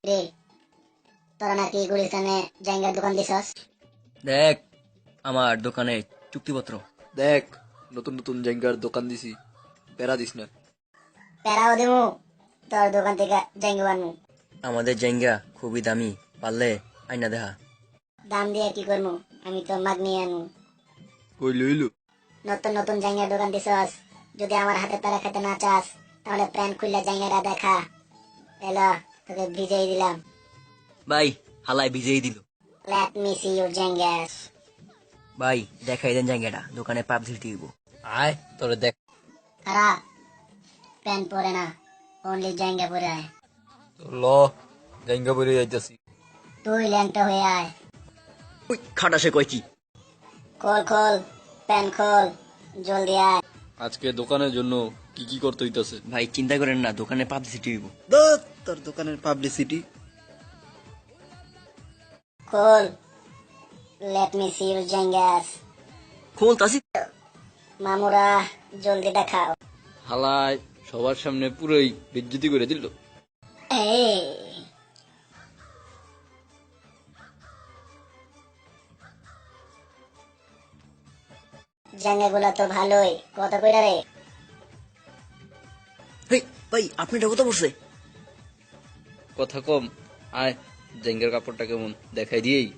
রে তোরা নাকি গুলিস্তানে জায়গার দোকান দিছস? দেখ আমার দোকানে চুক্তিপত্র। দেখ নতুন নতুন জায়গার দোকান দিছি, প্যারা দিস না। প্যারাও দেবো, তোর দোকান থেকে জায়গা বানবো। আমাদের জায়গা খুবই দামি, পারলে আইনা দেখা। দাম দিয়ে কি করবো, আমি তো মাগ নিয়ে আনবো। কই লইলু? নতুন নতুন জায়গার দোকান দিছস, যদি আমার হাতে প্যারা খেতে না চাস তাহলে প্যান খুললে জায়গাটা দেখা। এলো তোকে ভিজেই দিলাম। ভাই হালাই ভিজেই দিল। লেট মি সি ইউর জাঙ্গাস। ভাই দেখাই দেন জায়গাটা, দোকানে পাবলিসিটি দিব। আয় তোরে দেখ। খারাপ প্যান পরে না, অনলি জায়গা পরে আয়। ল জায়গা বলে যাইতাছি। তুই ল্যাংটা হয়ে আয়। ওই খাটাসে কয় কি? খোল খোল, প্যান খোল, জলদি আয়। আজকে দোকানের জন্য কি কি করতে হইতাছে? ভাই চিন্তা করেন না, দোকানে পাবলিসিটি দিব। তোর দোকানের পাবলিসিটি। খোল, লেট মি সি ইউর জাঙ্গাস। খুলতাছি। মামুরা জলদি দেখাও। হালাই সবার সামনে পুরোই বেজ্জতি করে দিল। এই জাঙ্গাগুলা তো ভালোই, কত কইরা রে? হেই ভাই আপনি এটা কথা বলছে? কথা কম, আয় জায়গার কাপড়টা কেমন দেখাই দিয়েই।